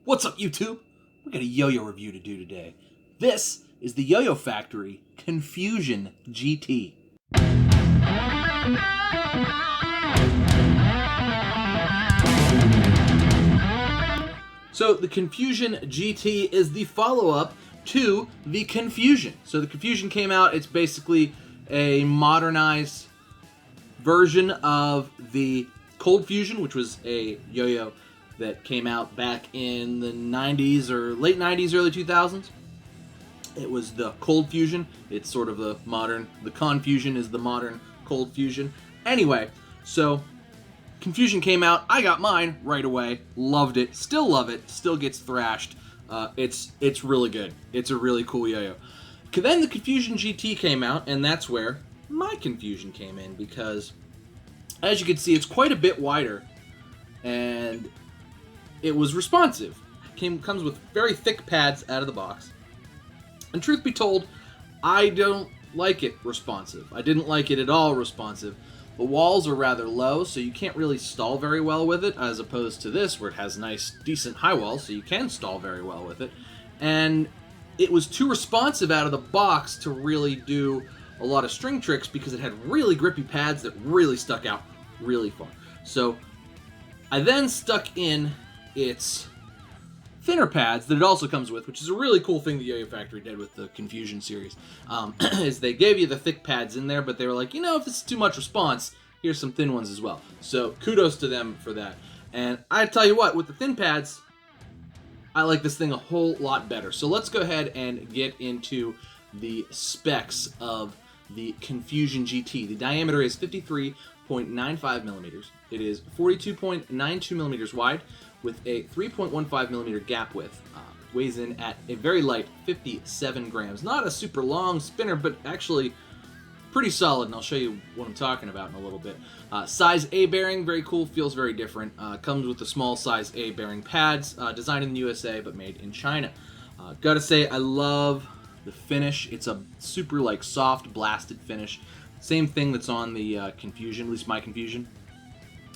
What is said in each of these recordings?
What's up, YouTube? We got a yo-yo review to do today. This is the YoyoFactory Confusion GT. So the Confusion GT is the follow-up to the Confusion. So the Confusion came out, it's basically a modernized version of the Cold Fusion, which was a yo-yo that came out back in the 90s or late 90s, early 2000s. It was the Cold Fusion. It's sort of the Confusion is the modern Cold Fusion. Anyway, so Confusion came out. I got mine right away. Loved it. Still love it. Still gets thrashed. It's really good. It's a really cool yo-yo. Then the Confusion GT came out, and that's where my confusion came in, because as you can see, it's quite a bit wider, and it was responsive. Comes with very thick pads out of the box. And truth be told, I don't like it responsive. I didn't like it at all responsive. The walls are rather low, so you can't really stall very well with it, as opposed to this, where it has nice, decent high walls, so you can stall very well with it. And it was too responsive out of the box to really do a lot of string tricks, because it had really grippy pads that really stuck out really far. So I then stuck in its thinner pads that it also comes with, which is a really cool thing the YoyoFactory did with the Confusion series, is they gave you the thick pads in there, but they were like, you know, if this is too much response, here's some thin ones as well. So kudos to them for that. And I tell you what, with the thin pads, I like this thing a whole lot better. So let's go ahead and get into the specs of the Confusion GT. The diameter is 53.95 millimeters. It is 42.92 millimeters wide, with a 3.15 millimeter gap width. Weighs in at a very light 57 grams. Not a super long spinner, but actually pretty solid, and I'll show you what I'm talking about in a little bit. Size A bearing, very cool, feels very different. Comes with the small size A bearing pads, designed in the USA but made in China. Gotta say, I love the finish. It's a super like soft blasted finish. Same thing that's on the Confusion, at least my Confusion.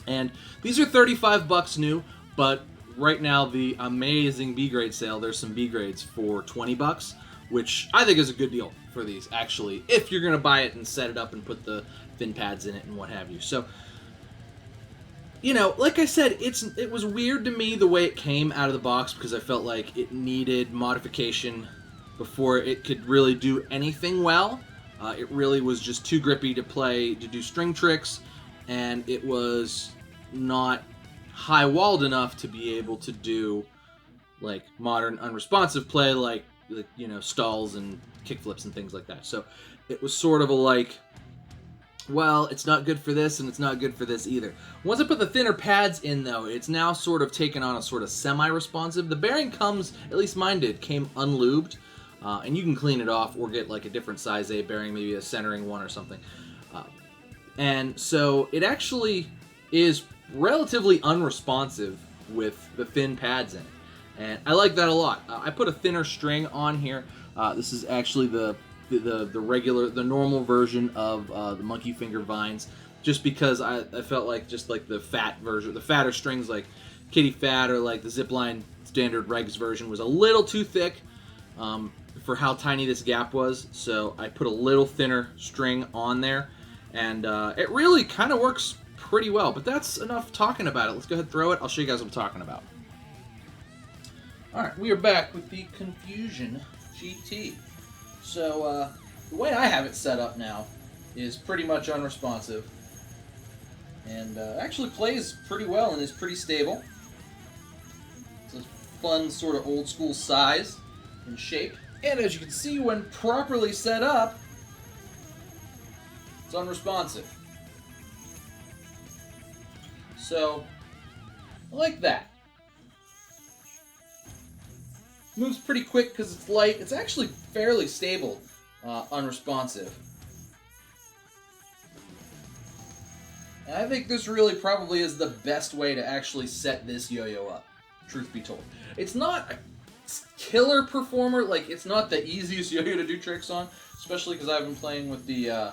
And these are 35 bucks new, but right now the amazing B grade sale, there's some B grades for 20 bucks, which I think is a good deal for these, actually, if you're gonna buy it and set it up and put the thin pads in it and what have you. So, you know, like I said, it was weird to me the way it came out of the box, because I felt like it needed modification before it could really do anything well. It really was just too grippy to do string tricks, and it was not high-walled enough to be able to do like modern unresponsive play, like you know, stalls and kickflips and things like that. So it was sort of a like, well, it's not good for this and it's not good for this either. Once I put the thinner pads in, though, it's now sort of taken on a sort of semi-responsive. The bearing comes, at least mine did, came unlubed, and you can clean it off or get like a different size A bearing, maybe a centering one or something. And so it actually is relatively unresponsive with the thin pads in it, and I like that a lot. I put a thinner string on here. This is actually the normal version of the monkey finger vines, just because I felt like just like the fat version, the fatter strings like Kitty Fat or like the Zipline standard regs version was a little too thick for how tiny this gap was, so I put a little thinner string on there, and it really kind of works pretty well. But that's enough talking about it. Let's go ahead and throw it. I'll show you guys what I'm talking about. Alright, we are back with the Confusion GT. So, the way I have it set up now is pretty much unresponsive, and actually plays pretty well and is pretty stable. It's a fun sort of old school size and shape, and as you can see, when properly set up, it's unresponsive. So, I like that. Moves pretty quick because it's light. It's actually fairly stable, unresponsive. And I think this really probably is the best way to actually set this yo-yo up, truth be told. It's not a killer performer, like it's not the easiest yo-yo to do tricks on, especially because I've been playing with the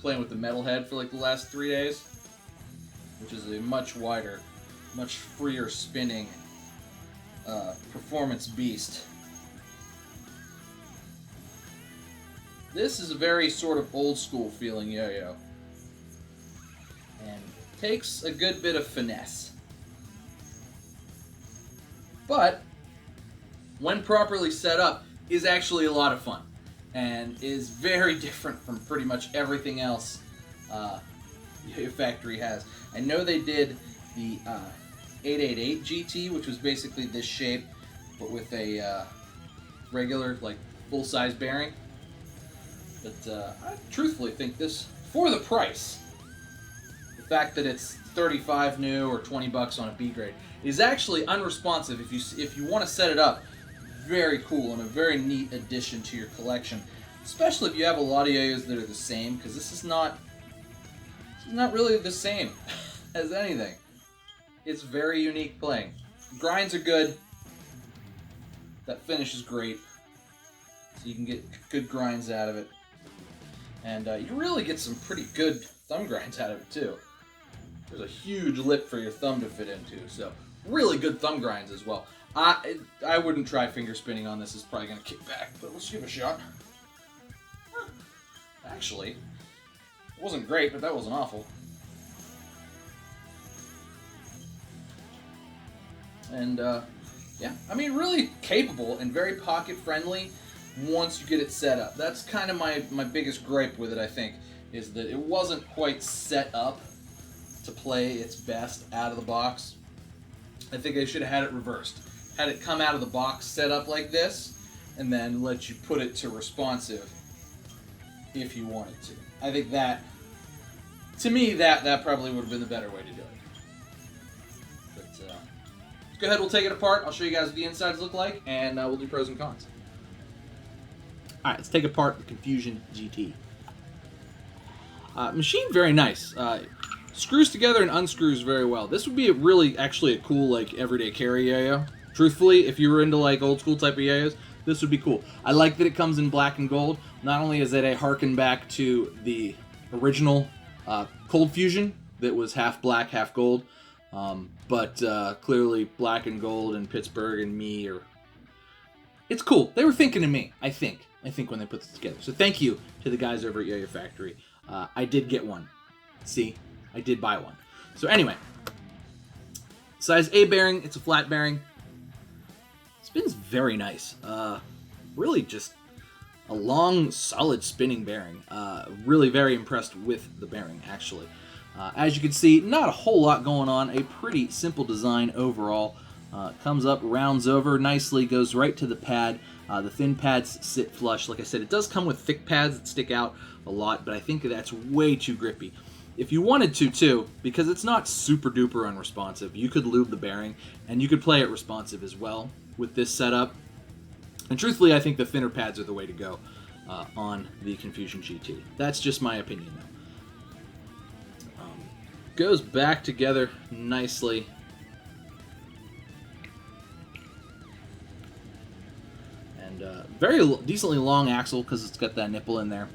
Metalhead for like the last 3 days, which is a much wider, much freer spinning performance beast. This is a very sort of old school feeling yo-yo, and takes a good bit of finesse. But when properly set up, is actually a lot of fun, and is very different from pretty much everything else YoyoFactory has. I know they did the 888 GT, which was basically this shape, but with a regular, like, full-size bearing. But I truthfully think this, for the price, the fact that it's 35 new or 20 bucks on a B grade, is actually unresponsive. If you want to set it up, very cool and a very neat addition to your collection, especially if you have a lot of yo-yos that are the same, because this is not really the same as anything. It's very unique playing. Grinds are good. That finish is great, so you can get good grinds out of it, and you really get some pretty good thumb grinds out of it too. There's a huge lip for your thumb to fit into, so really good thumb grinds as well. I wouldn't try finger spinning on this. It's probably going to kick back, but let's give it a shot. Actually, it wasn't great, but that wasn't awful. And yeah, I mean, really capable and very pocket friendly once you get it set up. That's kind of my biggest gripe with it, I think, is that it wasn't quite set up to play its best out of the box. I think they should have had it reversed. Had it come out of the box set up like this, and then let you put it to responsive if you wanted to. I think that, to me, that probably would have been the better way to do it. But let's go ahead, we'll take it apart. I'll show you guys what the insides look like, and we'll do pros and cons. Alright, let's take apart the Confusion GT. Machine, very nice. Screws together and unscrews very well. This would be actually a cool, like, everyday carry yo-yo. Truthfully, if you were into, like, old school type of yo-yos, this would be cool. I like that it comes in black and gold. Not only is it a harken back to the original Cold Fusion that was half black, half gold, but clearly black and gold and Pittsburgh and me are... It's cool. They were thinking of me, I think, when they put this together. So thank you to the guys over at YoyoFactory. I did get one. See? I did buy one. So anyway, size A bearing, it's a flat bearing. Spins very nice. Really just a long, solid spinning bearing. Really very impressed with the bearing, actually. As you can see, not a whole lot going on. A pretty simple design overall. Comes up, rounds over nicely, goes right to the pad. The thin pads sit flush. Like I said, it does come with thick pads that stick out a lot, but I think that's way too grippy. If you wanted to, too, because it's not super duper unresponsive, you could lube the bearing, and you could play it responsive as well with this setup. And truthfully, I think the thinner pads are the way to go on the Confusion GT. That's just my opinion, though. Goes back together nicely. And very decently long axle because it's got that nipple in there.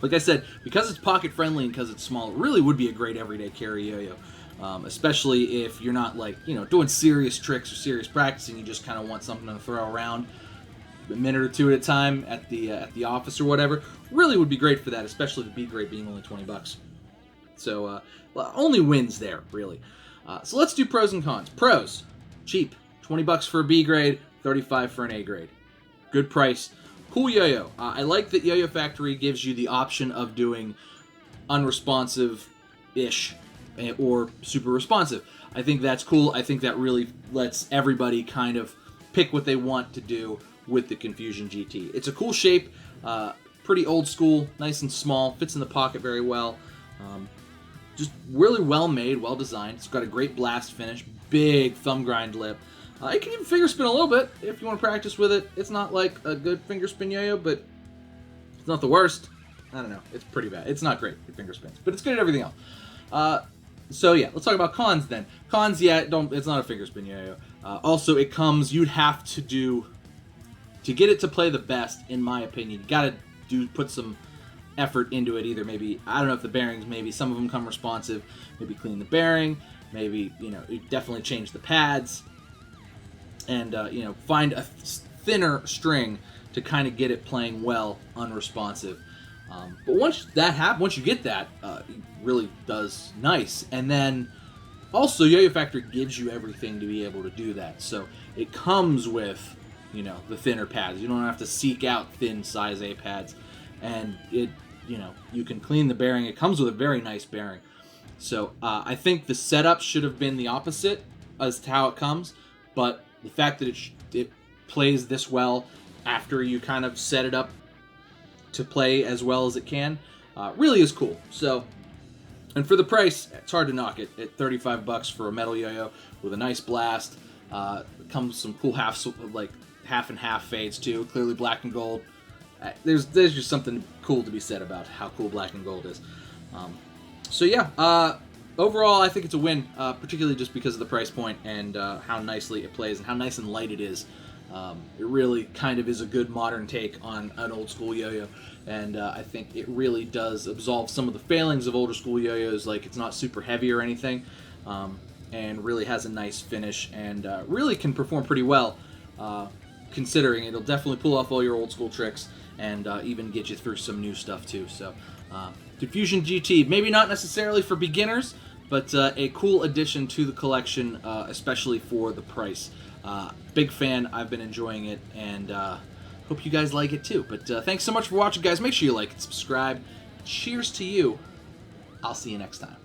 Like I said, because it's pocket friendly and because it's small, it really would be a great everyday carry yo-yo. Especially if you're not, like, you know, doing serious tricks or serious practicing. You just kind of want something to throw around a minute or two at a time at the office or whatever. Really would be great for that, especially the B grade being only 20 bucks. So only wins there, really. So let's do pros and cons. Pros, cheap, 20 bucks for a B grade, 35 for an A grade. Good price. Cool yo-yo. I like that YoyoFactory gives you the option of doing unresponsive-ish or super responsive. I think that's cool. I think that really lets everybody kind of pick what they want to do with the Confusion GT. It's a cool shape, pretty old school, nice and small, fits in the pocket very well. Just really well made, well designed. It's got a great blast finish, big thumb grind lip. You can even finger spin a little bit if you want to practice with it. It's not like a good finger spin yo-yo, but it's not the worst. I don't know. It's pretty bad. It's not great at finger spins, but it's good at everything else. So yeah, let's talk about cons then. Cons, yeah, it's not a finger spin yo-yo. Also, it comes, you'd have to get it to play the best, in my opinion, you gotta put some effort into it. Either maybe, I don't know if the bearings, maybe some of them come responsive, maybe clean the bearing, maybe, you know, you definitely change the pads. and you know, find a thinner string to kind of get it playing well, unresponsive. But once that happens, once you get that, it really does nice. And then also, YoyoFactory gives you everything to be able to do that. So it comes with, you know, the thinner pads. You don't have to seek out thin size A pads, and it, you know, you can clean the bearing. It comes with a very nice bearing. So I think the setup should have been the opposite as to how it comes, but the fact that it plays this well after you kind of set it up to play as well as it can really is cool. So, and for the price, it's hard to knock it at 35 bucks for a metal yo-yo with a nice blast. Comes with some cool half and half fades too, clearly black and gold. There's just something cool to be said about how cool black and gold is. So yeah, overall I think it's a win, particularly just because of the price point and how nicely it plays and how nice and light it is. It really kind of is a good modern take on an old school yo-yo, and I think it really does absolve some of the failings of older school yo-yos, like it's not super heavy or anything, and really has a nice finish and really can perform pretty well, considering it'll definitely pull off all your old school tricks and even get you through some new stuff too. So Confusion GT, maybe not necessarily for beginners, but a cool addition to the collection, especially for the price. Big fan, I've been enjoying it, and hope you guys like it too. But thanks so much for watching, guys. Make sure you like and subscribe. Cheers to you. I'll see you next time.